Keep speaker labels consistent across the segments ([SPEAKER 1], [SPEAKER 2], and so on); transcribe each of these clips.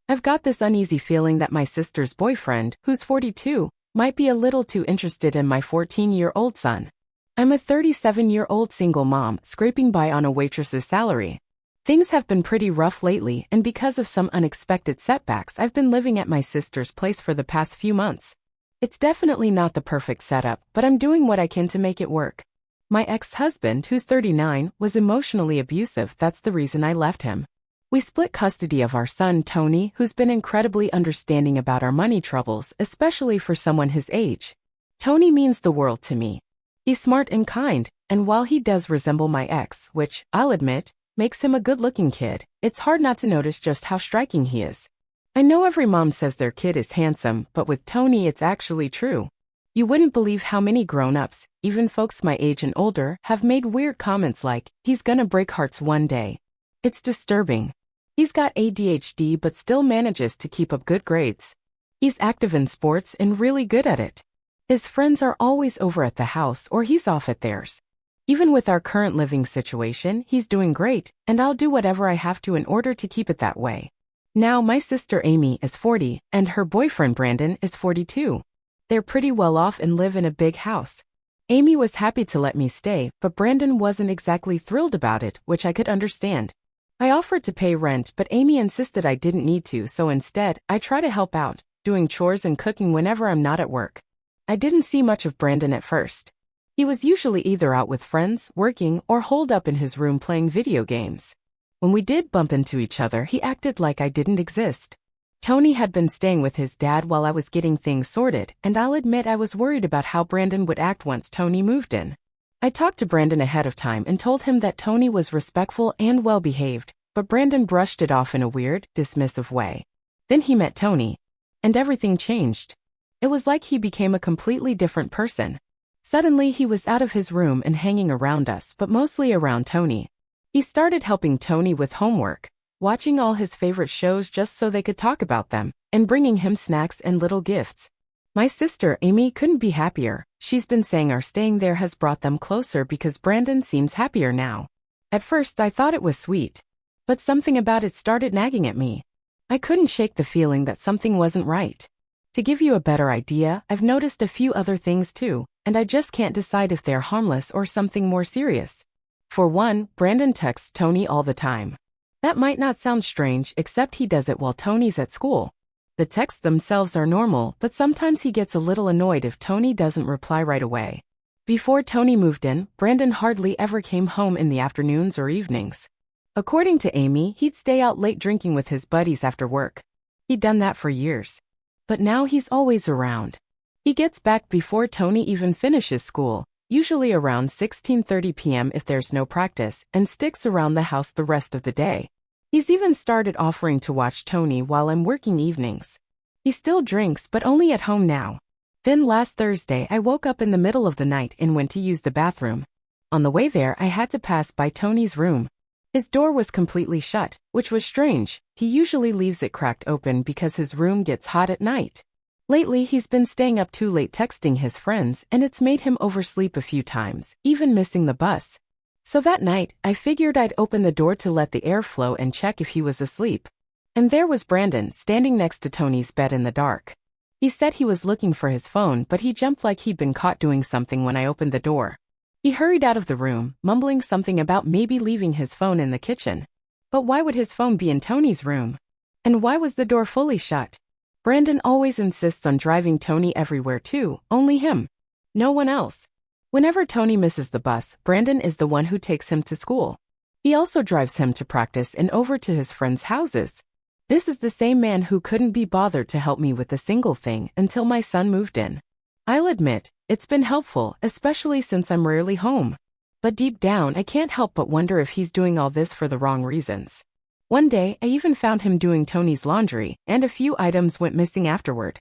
[SPEAKER 1] I've got this uneasy feeling that my sister's boyfriend, who's 42, might be a little too interested in my 14-year-old son. I'm a 37-year-old single mom scraping by on a waitress's salary. Things have been pretty rough lately, and because of some unexpected setbacks, I've been living at my sister's place for the past few months. It's definitely not the perfect setup, but I'm doing what I can to make it work. My ex-husband, who's 39, was emotionally abusive. That's the reason I left him. We split custody of our son, Tony, who's been incredibly understanding about our money troubles, especially for someone his age. Tony means the world to me. He's smart and kind, and while he does resemble my ex, which, I'll admit, makes him a good-looking kid, it's hard not to notice just how striking he is. I know every mom says their kid is handsome, but with Tony it's actually true. You wouldn't believe how many grown-ups, even folks my age and older, have made weird comments like, "He's gonna break hearts one day." It's disturbing. He's got ADHD but still manages to keep up good grades. He's active in sports and really good at it. His friends are always over at the house or he's off at theirs. Even with our current living situation, he's doing great, and I'll do whatever I have to in order to keep it that way. Now, my sister Amy is 40, and her boyfriend Brandon is 42. They're pretty well off and live in a big house. Amy was happy to let me stay, but Brandon wasn't exactly thrilled about it, which I could understand. I offered to pay rent, but Amy insisted I didn't need to, so instead, I try to help out, doing chores and cooking whenever I'm not at work. I didn't see much of Brandon at first. He was usually either out with friends, working, or holed up in his room playing video games. When we did bump into each other, he acted like I didn't exist. Tony had been staying with his dad while I was getting things sorted, and I'll admit I was worried about how Brandon would act once Tony moved in. I talked to Brandon ahead of time and told him that Tony was respectful and well-behaved, but Brandon brushed it off in a weird, dismissive way. Then he met Tony, and everything changed. It was like he became a completely different person. Suddenly he was out of his room and hanging around us, but mostly around Tony. He started helping Tony with homework, watching all his favorite shows just so they could talk about them, and bringing him snacks and little gifts. My sister, Amy, couldn't be happier. She's been saying our staying there has brought them closer because Brandon seems happier now. At first, I thought it was sweet, but something about it started nagging at me. I couldn't shake the feeling that something wasn't right. To give you a better idea, I've noticed a few other things too, and I just can't decide if they're harmless or something more serious. For one, Brandon texts Tony all the time. That might not sound strange, except he does it while Tony's at school. The texts themselves are normal, but sometimes he gets a little annoyed if Tony doesn't reply right away. Before Tony moved in, Brandon hardly ever came home in the afternoons or evenings. According to Amy, he'd stay out late drinking with his buddies after work. He'd done that for years. But now he's always around. He gets back before Tony even finishes school, usually around 16:30 p.m. if there's no practice, and sticks around the house the rest of the day. He's even started offering to watch Tony while I'm working evenings. He still drinks, but only at home now. Then last Thursday, I woke up in the middle of the night and went to use the bathroom. On the way there, I had to pass by Tony's room. His door was completely shut, which was strange. He usually leaves it cracked open because his room gets hot at night. Lately, he's been staying up too late texting his friends, and it's made him oversleep a few times, even missing the bus. So that night, I figured I'd open the door to let the air flow and check if he was asleep. And there was Brandon standing next to Tony's bed in the dark. He said he was looking for his phone, but he jumped like he'd been caught doing something when I opened the door. He hurried out of the room, mumbling something about maybe leaving his phone in the kitchen. But why would his phone be in Tony's room? And why was the door fully shut? Brandon always insists on driving Tony everywhere too, only him. No one else. Whenever Tony misses the bus, Brandon is the one who takes him to school. He also drives him to practice and over to his friends' houses. This is the same man who couldn't be bothered to help me with a single thing until my son moved in. I'll admit, it's been helpful, especially since I'm rarely home. But deep down, I can't help but wonder if he's doing all this for the wrong reasons. One day, I even found him doing Tony's laundry, and a few items went missing afterward.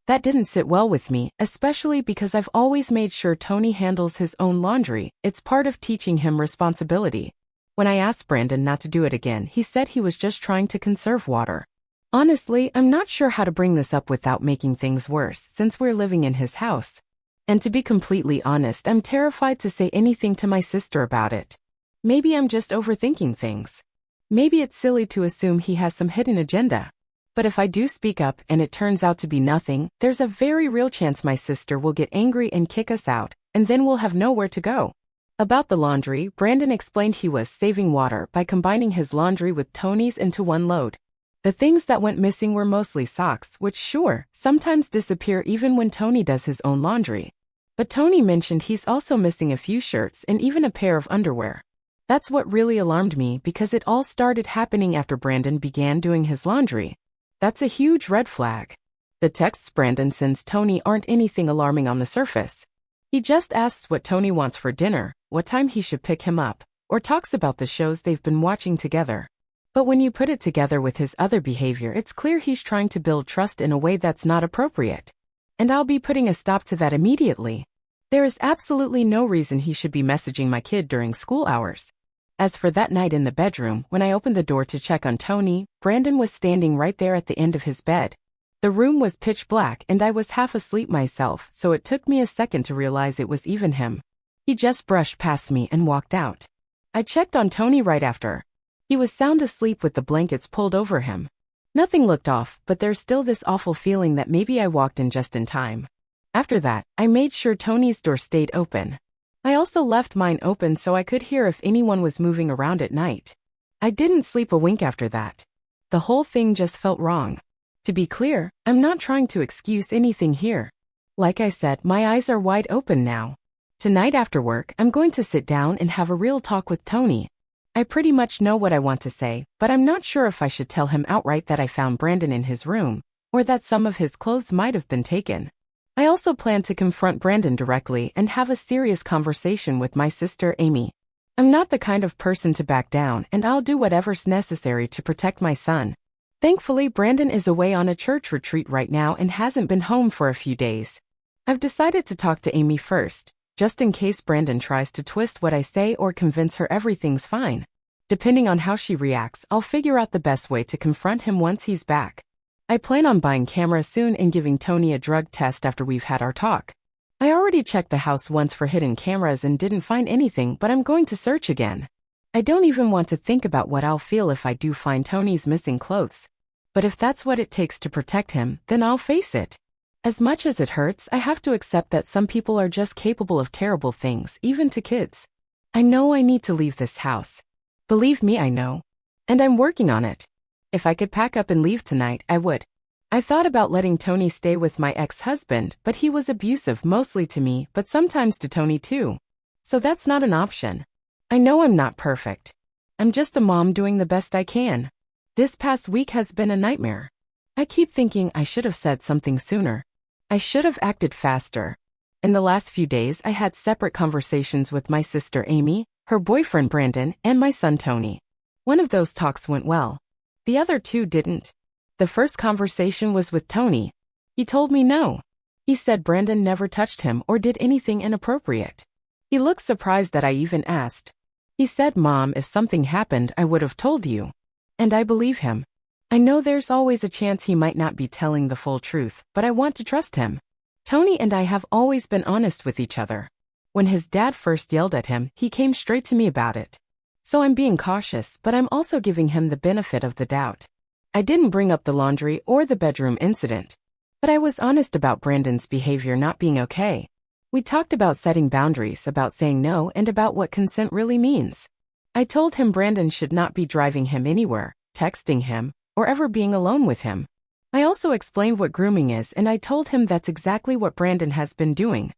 [SPEAKER 1] That didn't sit well with me, especially because I've always made sure Tony handles his own laundry. It's part of teaching him responsibility. When I asked Brandon not to do it again, he said he was just trying to conserve water. Honestly, I'm not sure how to bring this up without making things worse, since we're living in his house. And to be completely honest, I'm terrified to say anything to my sister about it. Maybe I'm just overthinking things. Maybe it's silly to assume he has some hidden agenda. But if I do speak up and it turns out to be nothing, there's a very real chance my sister will get angry and kick us out, and then we'll have nowhere to go. About the laundry, Brandon explained he was saving water by combining his laundry with Tony's into one load. The things that went missing were mostly socks, which sure, sometimes disappear even when Tony does his own laundry. But Tony mentioned he's also missing a few shirts and even a pair of underwear. That's what really alarmed me because it all started happening after Brandon began doing his laundry. That's a huge red flag. The texts Brandon sends Tony aren't anything alarming on the surface. He just asks what Tony wants for dinner, what time he should pick him up, or talks about the shows they've been watching together. But when you put it together with his other behavior, it's clear he's trying to build trust in a way that's not appropriate. And I'll be putting a stop to that immediately. There is absolutely no reason he should be messaging my kid during school hours. As for that night in the bedroom, when I opened the door to check on Tony, Brandon was standing right there at the end of his bed. The room was pitch black and I was half asleep myself, so it took me a second to realize it was even him. He just brushed past me and walked out. I checked on Tony right after. He was sound asleep with the blankets pulled over him. Nothing looked off, but there's still this awful feeling that maybe I walked in just in time. After that, I made sure Tony's door stayed open. I also left mine open so I could hear if anyone was moving around at night. I didn't sleep a wink after that. The whole thing just felt wrong. To be clear, I'm not trying to excuse anything here. Like I said, my eyes are wide open now. Tonight after work, I'm going to sit down and have a real talk with Tony. I pretty much know what I want to say, but I'm not sure if I should tell him outright that I found Brandon in his room, or that some of his clothes might have been taken. I also plan to confront Brandon directly and have a serious conversation with my sister Amy. I'm not the kind of person to back down, and I'll do whatever's necessary to protect my son. Thankfully, Brandon is away on a church retreat right now and hasn't been home for a few days. I've decided to talk to Amy first, just in case Brandon tries to twist what I say or convince her everything's fine. Depending on how she reacts, I'll figure out the best way to confront him once he's back. I plan on buying cameras soon and giving Tony a drug test after we've had our talk. I already checked the house once for hidden cameras and didn't find anything, but I'm going to search again. I don't even want to think about what I'll feel if I do find Tony's missing clothes. But if that's what it takes to protect him, then I'll face it. As much as it hurts, I have to accept that some people are just capable of terrible things, even to kids. I know I need to leave this house. Believe me, I know. And I'm working on it. If I could pack up and leave tonight, I would. I thought about letting Tony stay with my ex-husband, but he was abusive mostly to me, but sometimes to Tony too. So that's not an option. I know I'm not perfect. I'm just a mom doing the best I can. This past week has been a nightmare. I keep thinking I should have said something sooner. I should have acted faster. In the last few days, I had separate conversations with my sister Amy, her boyfriend Brandon, and my son Tony. One of those talks went well. The other two didn't. The first conversation was with Tony. He told me no. He said Brandon never touched him or did anything inappropriate. He looked surprised that I even asked. He said, "Mom, if something happened, I would have told you." And I believe him. I know there's always a chance he might not be telling the full truth, but I want to trust him. Tony and I have always been honest with each other. When his dad first yelled at him, he came straight to me about it. So I'm being cautious, but I'm also giving him the benefit of the doubt. I didn't bring up the laundry or the bedroom incident. But I was honest about Brandon's behavior not being okay. We talked about setting boundaries, about saying no, and about what consent really means. I told him Brandon should not be driving him anywhere, texting him, or ever being alone with him. I also explained what grooming is, and I told him that's exactly what Brandon has been doing.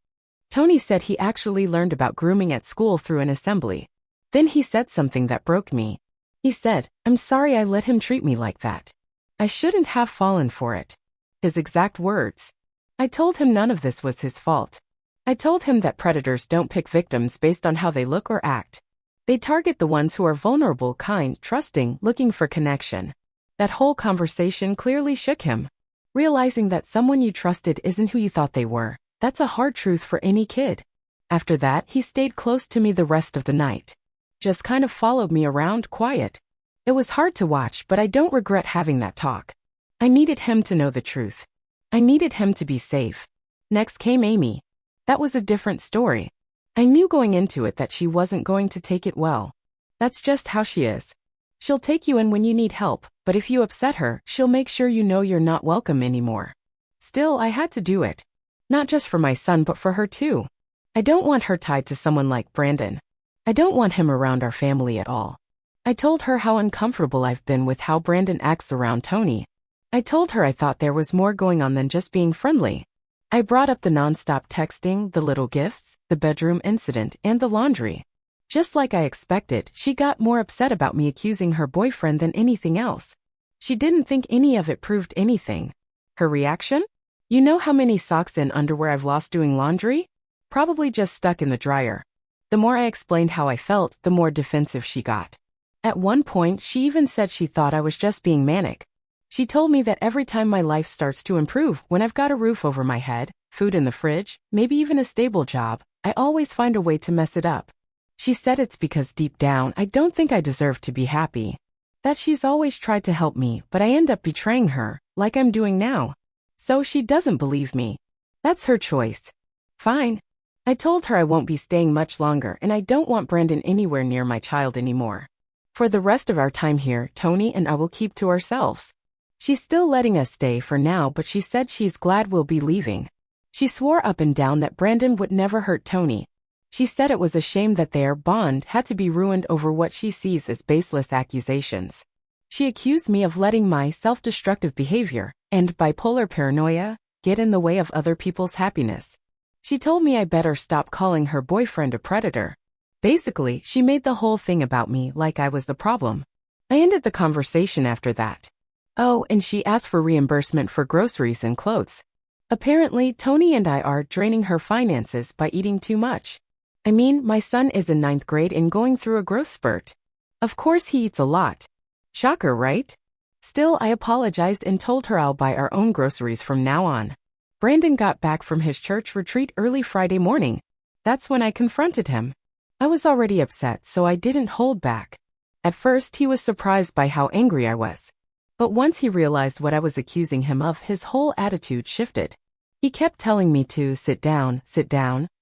[SPEAKER 1] Tony said he actually learned about grooming at school through an assembly. Then he said something that broke me. He said, "I'm sorry I let him treat me like that. I shouldn't have fallen for it." His exact words. I told him none of this was his fault. I told him that predators don't pick victims based on how they look or act. They target the ones who are vulnerable, kind, trusting, looking for connection. That whole conversation clearly shook him. Realizing that someone you trusted isn't who you thought they were, that's a hard truth for any kid. After that, he stayed close to me the rest of the night. Just kind of followed me around, quiet. It was hard to watch, but I don't regret having that talk. I needed him to know the truth. I needed him to be safe. Next came Amy. That was a different story. I knew going into it that she wasn't going to take it well. That's just how she is. She'll take you in when you need help, but if you upset her, she'll make sure you know you're not welcome anymore. Still, I had to do it. Not just for my son but for her too. I don't want her tied to someone like Brandon. I don't want him around our family at all. I told her how uncomfortable I've been with how Brandon acts around Tony. I told her I thought there was more going on than just being friendly. I brought up the nonstop texting, the little gifts, the bedroom incident, and the laundry. Just like I expected, she got more upset about me accusing her boyfriend than anything else. She didn't think any of it proved anything. Her reaction? You know how many socks and underwear I've lost doing laundry? Probably just stuck in the dryer. The more I explained how I felt, the more defensive she got. At one point, she even said she thought I was just being manic. She told me that every time my life starts to improve, when I've got a roof over my head, food in the fridge, maybe even a stable job, I always find a way to mess it up. She said it's because deep down, I don't think I deserve to be happy. That she's always tried to help me, but I end up betraying her, like I'm doing now. So she doesn't believe me. That's her choice. Fine. I told her I won't be staying much longer and I don't want Brandon anywhere near my child anymore. For the rest of our time here, Tony and I will keep to ourselves. She's still letting us stay for now, but she said she's glad we'll be leaving. She swore up and down that Brandon would never hurt Tony. She said it was a shame that their bond had to be ruined over what she sees as baseless accusations. She accused me of letting my self-destructive behavior and bipolar paranoia get in the way of other people's happiness. She told me I better stop calling her boyfriend a predator. Basically, she made the whole thing about me like I was the problem. I ended the conversation after that. Oh, and she asked for reimbursement for groceries and clothes. Apparently, Tony and I are draining her finances by eating too much. I mean, my son is in 9th grade and going through a growth spurt. Of course he eats a lot. Shocker, right? Still, I apologized and told her I'll buy our own groceries from now on. Brandon got back from his church retreat early Friday morning. That's when I confronted him. I was already upset, so I didn't hold back. At first, he was surprised by how angry I was. But once he realized what I was accusing him of, his whole attitude shifted. He kept telling me to sit down,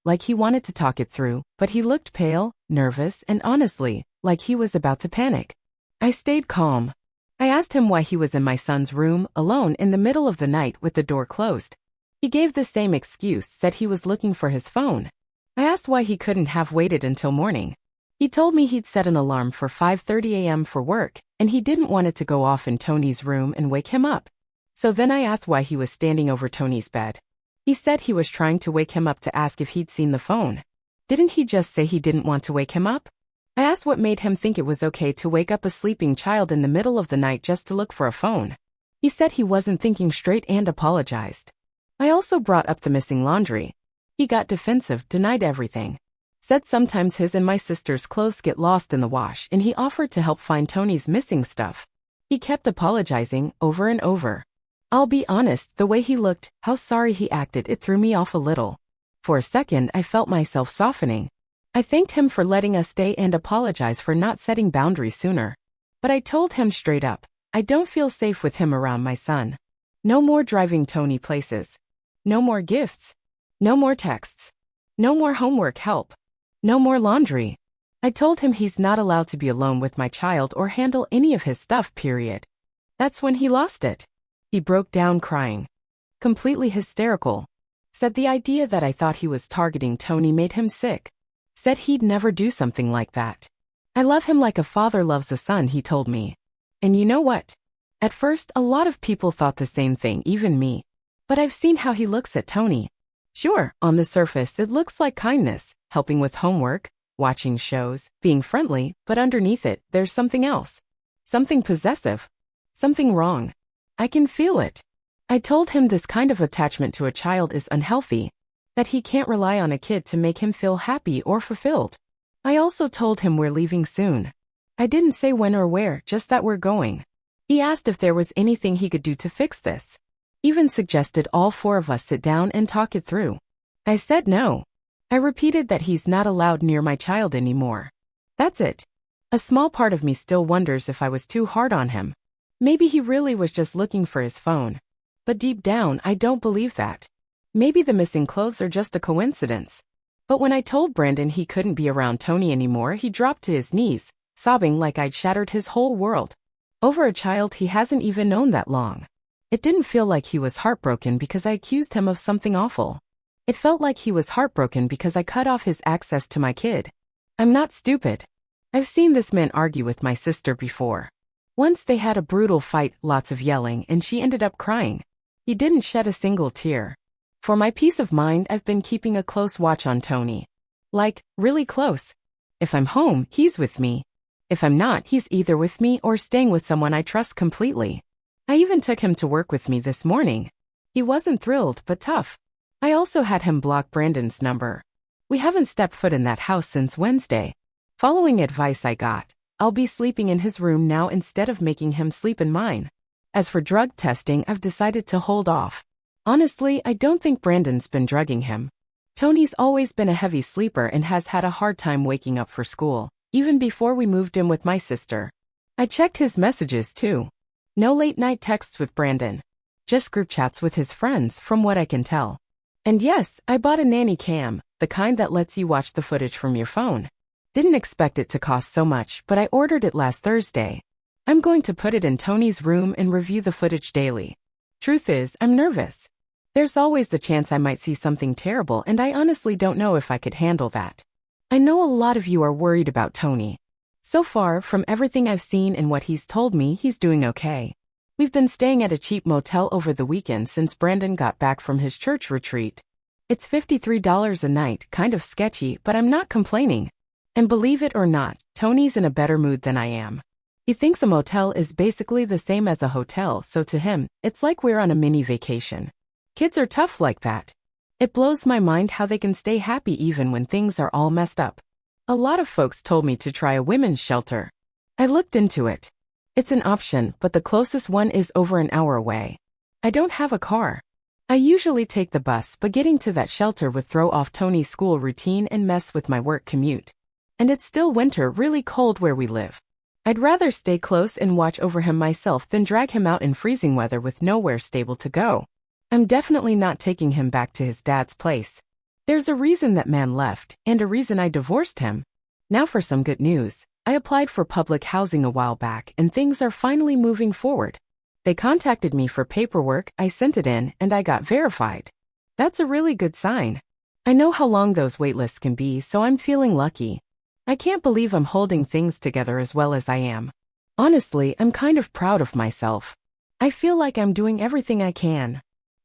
[SPEAKER 1] like he wanted to talk it through, but he looked pale, nervous, and honestly, like he was about to panic. I stayed calm. I asked him why he was in my son's room, alone in the middle of the night with the door closed. He gave the same excuse, said he was looking for his phone. I asked why he couldn't have waited until morning. He told me he'd set an alarm for 5:30 a.m. for work, and he didn't want it to go off in Tony's room and wake him up. So then I asked why he was standing over Tony's bed. He said he was trying to wake him up to ask if he'd seen the phone. Didn't he just say he didn't want to wake him up? I asked what made him think it was okay to wake up a sleeping child in the middle of the night just to look for a phone. He said he wasn't thinking straight and apologized. I also brought up the missing laundry. He got defensive, denied everything. Said sometimes his and my sister's clothes get lost in the wash, and he offered to help find Tony's missing stuff. He kept apologizing over and over. I'll be honest, the way he looked, how sorry he acted, it threw me off a little. For a second, I felt myself softening. I thanked him for letting us stay and apologized for not setting boundaries sooner. But I told him straight up, I don't feel safe with him around my son. No more driving Tony places. No more gifts. No more texts. No more homework help. No more laundry. I told him he's not allowed to be alone with my child or handle any of his stuff, period. That's when he lost it. He broke down crying. Completely hysterical. Said the idea that I thought he was targeting Tony made him sick. Said he'd never do something like that. I love him like a father loves a son, he told me. And you know what? At first, a lot of people thought the same thing, even me. But I've seen how he looks at Tony. Sure, on the surface it looks like kindness, helping with homework, watching shows, being friendly, but underneath it, there's something else. Something possessive. Something wrong. I can feel it. I told him this kind of attachment to a child is unhealthy, that he can't rely on a kid to make him feel happy or fulfilled. I also told him we're leaving soon. I didn't say when or where, just that we're going. He asked if there was anything he could do to fix this. Even suggested all 4 of us sit down and talk it through. I said no. I repeated that he's not allowed near my child anymore. That's it. A small part of me still wonders if I was too hard on him. Maybe he really was just looking for his phone. But deep down, I don't believe that. Maybe the missing clothes are just a coincidence. But when I told Brandon he couldn't be around Tony anymore, he dropped to his knees, sobbing like I'd shattered his whole world. Over a child he hasn't even known that long. It didn't feel like he was heartbroken because I accused him of something awful. It felt like he was heartbroken because I cut off his access to my kid. I'm not stupid. I've seen this man argue with my sister before. Once they had a brutal fight, lots of yelling, and she ended up crying. He didn't shed a single tear. For my peace of mind, I've been keeping a close watch on Tony. Like, really close. If I'm home, he's with me. If I'm not, he's either with me or staying with someone I trust completely. I even took him to work with me this morning. He wasn't thrilled, but tough. I also had him block Brandon's number. We haven't stepped foot in that house since Wednesday. Following advice I got, I'll be sleeping in his room now instead of making him sleep in mine. As for drug testing, I've decided to hold off. Honestly, I don't think Brandon's been drugging him. Tony's always been a heavy sleeper and has had a hard time waking up for school, even before we moved in with my sister. I checked his messages too. No late-night texts with Brandon. Just group chats with his friends, from what I can tell. And yes, I bought a nanny cam, the kind that lets you watch the footage from your phone. Didn't expect it to cost so much, but I ordered it last Thursday. I'm going to put it in Tony's room and review the footage daily. Truth is, I'm nervous. There's always the chance I might see something terrible, and I honestly don't know if I could handle that. I know a lot of you are worried about Tony. So far, from everything I've seen and what he's told me, he's doing okay. We've been staying at a cheap motel over the weekend since Brandon got back from his church retreat. It's $53 a night, kind of sketchy, but I'm not complaining. And believe it or not, Tony's in a better mood than I am. He thinks a motel is basically the same as a hotel, so to him, it's like we're on a mini vacation. Kids are tough like that. It blows my mind how they can stay happy even when things are all messed up. A lot of folks told me to try a women's shelter. I looked into it. It's an option, but the closest one is over an hour away. I don't have a car. I usually take the bus, but getting to that shelter would throw off Tony's school routine and mess with my work commute. And it's still winter, really cold where we live. I'd rather stay close and watch over him myself than drag him out in freezing weather with nowhere stable to go. I'm definitely not taking him back to his dad's place. There's a reason that man left, and a reason I divorced him. Now for some good news. I applied for public housing a while back, and things are finally moving forward. They contacted me for paperwork, I sent it in, and I got verified. That's a really good sign. I know how long those waitlists can be, so I'm feeling lucky. I can't believe I'm holding things together as well as I am. Honestly, I'm kind of proud of myself. I feel like I'm doing everything I can.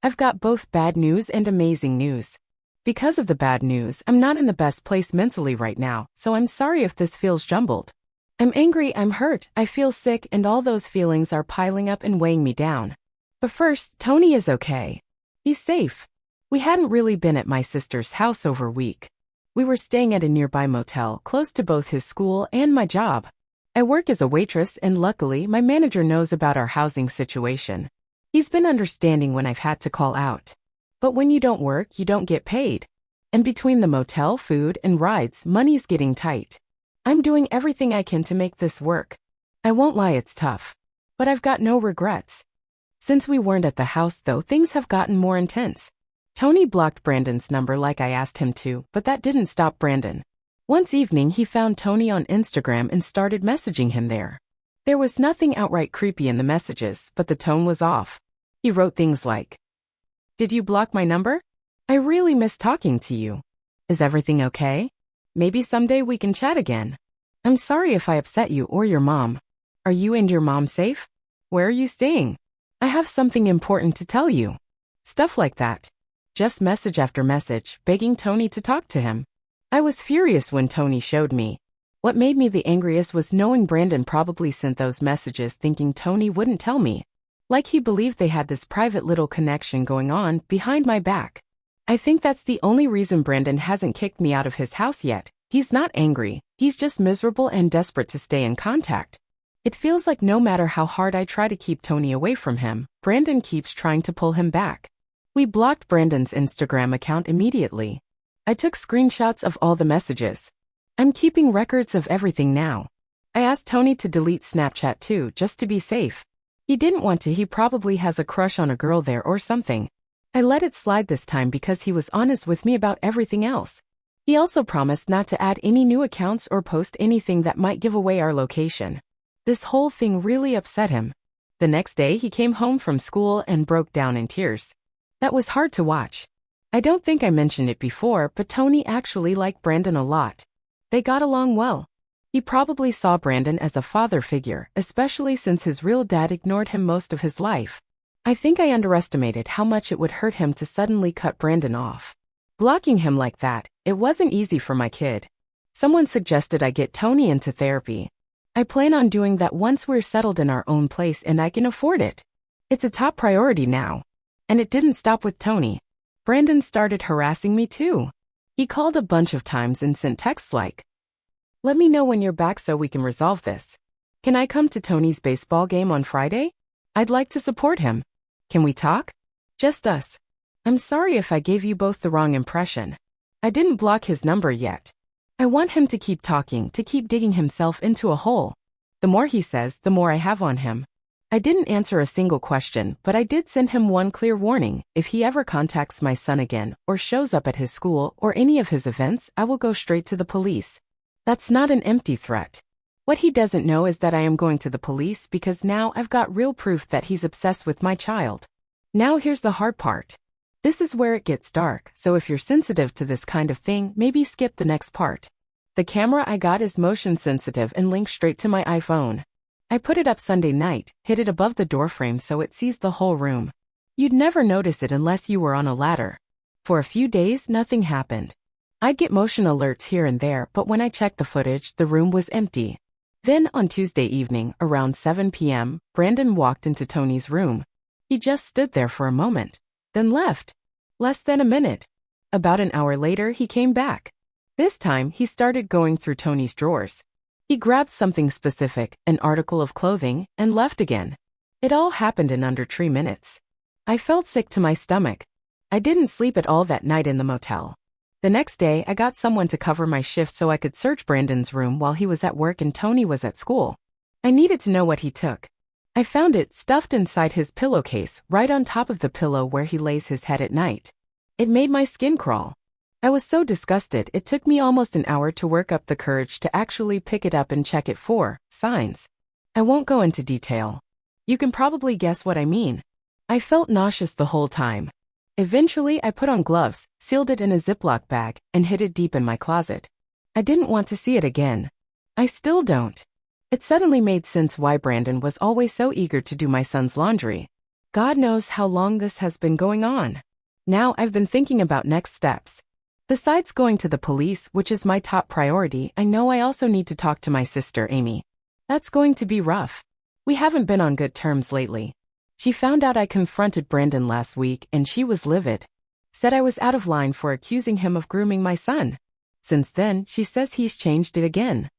[SPEAKER 1] I've got both bad news and amazing news. Because of the bad news, I'm not in the best place mentally right now, so I'm sorry if this feels jumbled. I'm angry, I'm hurt, I feel sick, and all those feelings are piling up and weighing me down. But first, Tony is okay. He's safe. We hadn't really been at my sister's house over a week. We were staying at a nearby motel, close to both his school and my job. I work as a waitress, and luckily, my manager knows about our housing situation. He's been understanding when I've had to call out. But when you don't work, you don't get paid. And between the motel, food, and rides, money's getting tight. I'm doing everything I can to make this work. I won't lie, it's tough. But I've got no regrets. Since we weren't at the house though, things have gotten more intense. Tony blocked Brandon's number like I asked him to, but that didn't stop Brandon. Once evening, he found Tony on Instagram and started messaging him there. There was nothing outright creepy in the messages, but the tone was off. He wrote things like, "Did you block my number? I really miss talking to you. Is everything okay? Maybe someday we can chat again. I'm sorry if I upset you or your mom. Are you and your mom safe? Where are you staying? I have something important to tell you." Stuff like that. Just message after message, begging Tony to talk to him. I was furious when Tony showed me. What made me the angriest was knowing Brandon probably sent those messages thinking Tony wouldn't tell me. Like he believed they had this private little connection going on behind my back. I think that's the only reason Brandon hasn't kicked me out of his house yet. He's not angry, he's just miserable and desperate to stay in contact. It feels like no matter how hard I try to keep Tony away from him, Brandon keeps trying to pull him back. We blocked Brandon's Instagram account immediately. I took screenshots of all the messages. I'm keeping records of everything now. I asked Tony to delete Snapchat too, just to be safe. He didn't want to, he probably has a crush on a girl there or something. I let it slide this time because he was honest with me about everything else. He also promised not to add any new accounts or post anything that might give away our location. This whole thing really upset him. The next day he came home from school and broke down in tears. That was hard to watch. I don't think I mentioned it before, but Tony actually liked Brandon a lot. They got along well. He probably saw Brandon as a father figure, especially since his real dad ignored him most of his life. I think I underestimated how much it would hurt him to suddenly cut Brandon off. Blocking him like that, it wasn't easy for my kid. Someone suggested I get Tony into therapy. I plan on doing that once we're settled in our own place and I can afford it. It's a top priority now. And it didn't stop with Tony. Brandon started harassing me too. He called a bunch of times and sent texts like, "Let me know when you're back so we can resolve this. Can I come to Tony's baseball game on Friday? I'd like to support him. Can we talk? Just us." I'm sorry if I gave you both the wrong impression. I didn't block his number yet. I want him to keep talking, to keep digging himself into a hole. The more he says, the more I have on him. I didn't answer a single question, but I did send him one clear warning. If he ever contacts my son again, or shows up at his school or any of his events, I will go straight to the police. That's not an empty threat. What he doesn't know is that I am going to the police because now I've got real proof that he's obsessed with my child. Now here's the hard part. This is where it gets dark, so if you're sensitive to this kind of thing, maybe skip the next part. The camera I got is motion sensitive and links straight to my iPhone. I put it up Sunday night, hid it above the doorframe so it sees the whole room. You'd never notice it unless you were on a ladder. For a few days, nothing happened. I'd get motion alerts here and there, but when I checked the footage, the room was empty. Then, on Tuesday evening, around 7 p.m., Brandon walked into Tony's room. He just stood there for a moment, then left. Less than a minute. About an hour later, he came back. This time, he started going through Tony's drawers. He grabbed something specific, an article of clothing, and left again. It all happened in under 3 minutes. I felt sick to my stomach. I didn't sleep at all that night in the motel. The next day, I got someone to cover my shift so I could search Brandon's room while he was at work and Tony was at school. I needed to know what he took. I found it stuffed inside his pillowcase, right on top of the pillow where he lays his head at night. It made my skin crawl. I was so disgusted it took me almost an hour to work up the courage to actually pick it up and check it for signs. I won't go into detail. You can probably guess what I mean. I felt nauseous the whole time. Eventually, I put on gloves, sealed it in a Ziploc bag, and hid it deep in my closet. I didn't want to see it again. I still don't. It suddenly made sense why Brandon was always so eager to do my son's laundry. God knows how long this has been going on. Now I've been thinking about next steps. Besides going to the police, which is my top priority, I know I also need to talk to my sister, Amy. That's going to be rough. We haven't been on good terms lately. She found out I confronted Brandon last week and she was livid. Said I was out of line for accusing him of grooming my son. Since then, she says he's changed it again.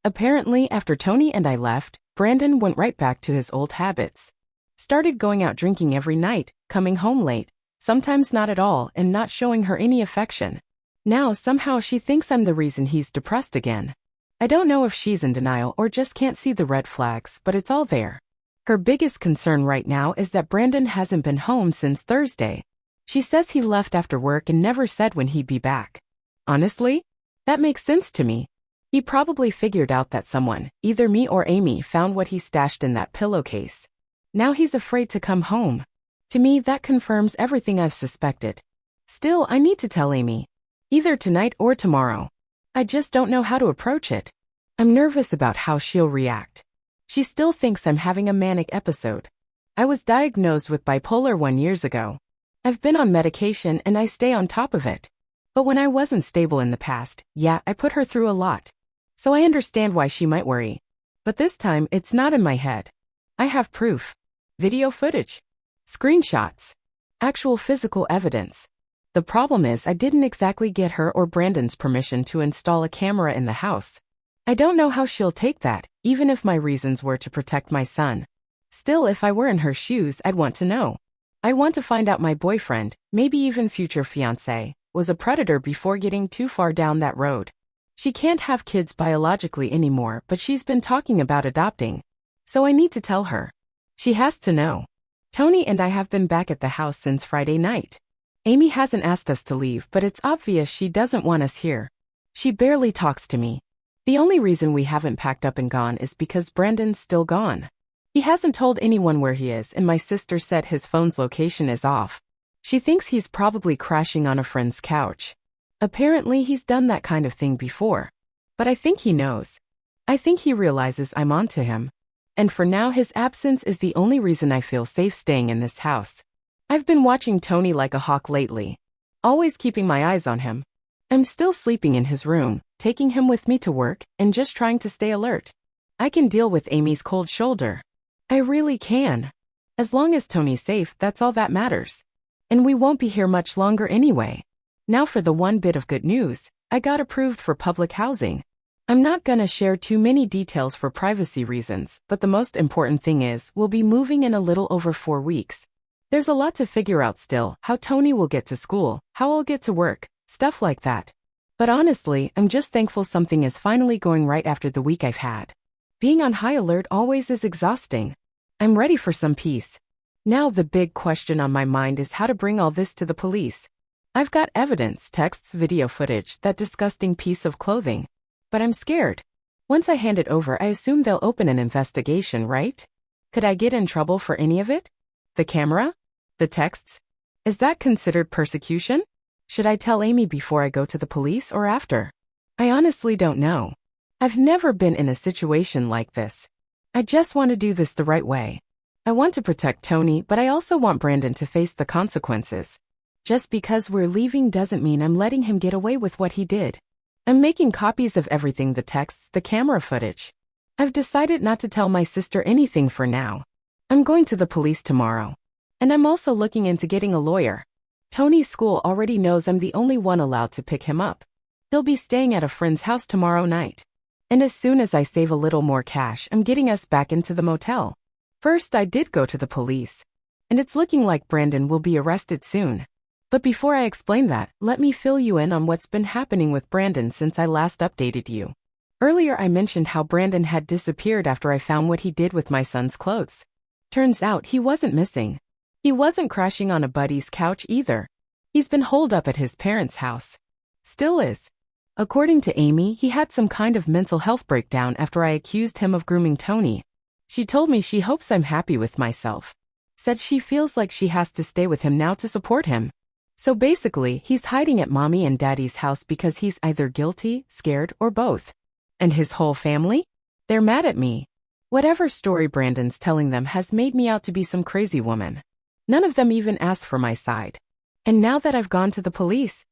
[SPEAKER 1] Apparently, after Tony and I left, Brandon went right back to his old habits. Started going out drinking every night, coming home late, sometimes not at all, and not showing her any affection. Now somehow she thinks I'm the reason he's depressed again. I don't know if she's in denial or just can't see the red flags, but it's all there. Her biggest concern right now is that Brandon hasn't been home since Thursday. She says he left after work and never said when he'd be back. Honestly, that makes sense to me. He probably figured out that someone, either me or Amy, found what he stashed in that pillowcase. Now he's afraid to come home. To me, that confirms everything I've suspected. Still, I need to tell Amy. Either tonight or tomorrow. I just don't know how to approach it. I'm nervous about how she'll react. She still thinks I'm having a manic episode. I was diagnosed with bipolar 1 year ago. I've been on medication and I stay on top of it. But when I wasn't stable in the past, yeah, I put her through a lot. So I understand why she might worry. But this time, it's not in my head. I have proof. Video footage. Screenshots. Actual physical evidence. The problem is I didn't exactly get her or Brandon's permission to install a camera in the house. I don't know how she'll take that, even if my reasons were to protect my son. Still, if I were in her shoes, I'd want to know. I want to find out my boyfriend, maybe even future fiancé, was a predator before getting too far down that road. She can't have kids biologically anymore, but she's been talking about adopting. So I need to tell her. She has to know. Tony and I have been back at the house since Friday night. Amy hasn't asked us to leave, but it's obvious she doesn't want us here. She barely talks to me. The only reason we haven't packed up and gone is because Brandon's still gone. He hasn't told anyone where he is, and my sister said his phone's location is off. She thinks he's probably crashing on a friend's couch. Apparently he's done that kind of thing before. But I think he knows. I think he realizes I'm onto him. And for now his absence is the only reason I feel safe staying in this house. I've been watching Tony like a hawk lately. Always keeping my eyes on him. I'm still sleeping in his room, taking him with me to work, and just trying to stay alert. I can deal with Amy's cold shoulder. I really can. As long as Tony's safe, that's all that matters. And we won't be here much longer anyway. Now for the one bit of good news, I got approved for public housing. I'm not gonna share too many details for privacy reasons, but the most important thing is we'll be moving in a little over 4 weeks. There's a lot to figure out still, how Tony will get to school, how I'll get to work, stuff like that. But honestly, I'm just thankful something is finally going right after the week I've had. Being on high alert always is exhausting. I'm ready for some peace. Now the big question on my mind is how to bring all this to the police. I've got evidence, texts, video footage, that disgusting piece of clothing. But I'm scared. Once I hand it over, I assume they'll open an investigation, right? Could I get in trouble for any of it? The camera? The texts? Is that considered persecution? Should I tell Amy before I go to the police or after? I honestly don't know. I've never been in a situation like this. I just want to do this the right way. I want to protect Tony, but I also want Brandon to face the consequences. Just because we're leaving doesn't mean I'm letting him get away with what he did. I'm making copies of everything, the texts, the camera footage. I've decided not to tell my sister anything for now. I'm going to the police tomorrow. And I'm also looking into getting a lawyer. Tony's school already knows I'm the only one allowed to pick him up. He'll be staying at a friend's house tomorrow night. And as soon as I save a little more cash, I'm getting us back into the motel. First, I did go to the police. And it's looking like Brandon will be arrested soon. But before I explain that, let me fill you in on what's been happening with Brandon since I last updated you. Earlier I mentioned how Brandon had disappeared after I found what he did with my son's clothes. Turns out he wasn't missing. He wasn't crashing on a buddy's couch either. He's been holed up at his parents' house. Still is. According to Amy, he had some kind of mental health breakdown after I accused him of grooming Tony. She told me she hopes I'm happy with myself. Said she feels like she has to stay with him now to support him. So basically, he's hiding at mommy and daddy's house because he's either guilty, scared, or both. And his whole family? They're mad at me. Whatever story Brandon's telling them has made me out to be some crazy woman. None of them even asked for my side. And now that I've gone to the police,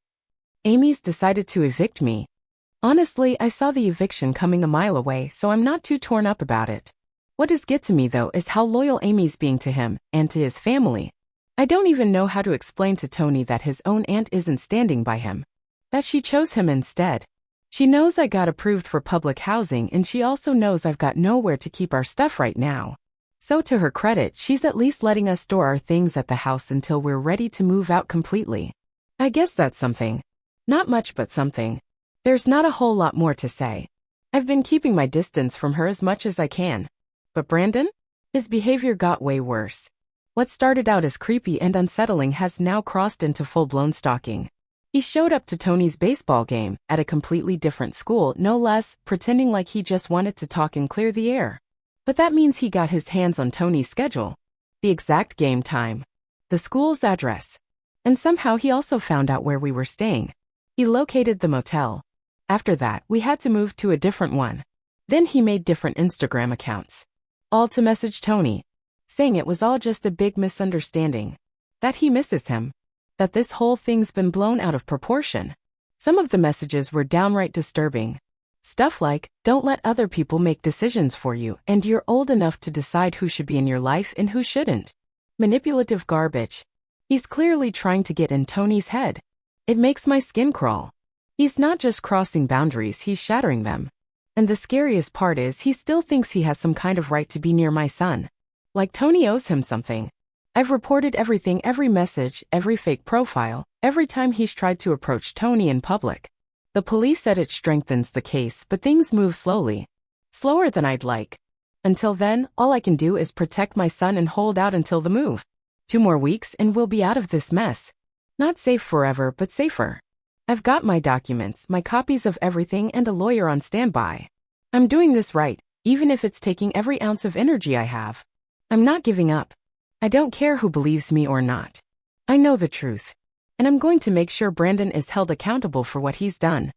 [SPEAKER 1] Amy's decided to evict me. Honestly, I saw the eviction coming a mile away, so I'm not too torn up about it. What does get to me though is how loyal Amy's being to him and to his family. I don't even know how to explain to Tony that his own aunt isn't standing by him. That she chose him instead. She knows I got approved for public housing, and she also knows I've got nowhere to keep our stuff right now. So to her credit, she's at least letting us store our things at the house until we're ready to move out completely. I guess that's something. Not much, but something. There's not a whole lot more to say. I've been keeping my distance from her as much as I can. But Brandon? His behavior got way worse. What started out as creepy and unsettling has now crossed into full-blown stalking. He showed up to Tony's baseball game, at a completely different school, no less, pretending like he just wanted to talk and clear the air. But that means he got his hands on Tony's schedule. The exact game time. The school's address. And somehow he also found out where we were staying. He located the motel. After that, we had to move to a different one. Then he made different Instagram accounts. All to message Tony. Saying it was all just a big misunderstanding. That he misses him. That this whole thing's been blown out of proportion. Some of the messages were downright disturbing. Stuff like, don't let other people make decisions for you, and you're old enough to decide who should be in your life and who shouldn't. Manipulative garbage. He's clearly trying to get in Tony's head. It makes my skin crawl. He's not just crossing boundaries, he's shattering them. And the scariest part is he still thinks he has some kind of right to be near my son. Like Tony owes him something. I've reported everything, every message, every fake profile, every time he's tried to approach Tony in public. The police said it strengthens the case, but things move slowly. Slower than I'd like. Until then, all I can do is protect my son and hold out until the move. 2 more weeks and we'll be out of this mess. Not safe forever, but safer. I've got my documents, my copies of everything, and a lawyer on standby. I'm doing this right, even if it's taking every ounce of energy I have. I'm not giving up. I don't care who believes me or not. I know the truth. And I'm going to make sure Brandon is held accountable for what he's done.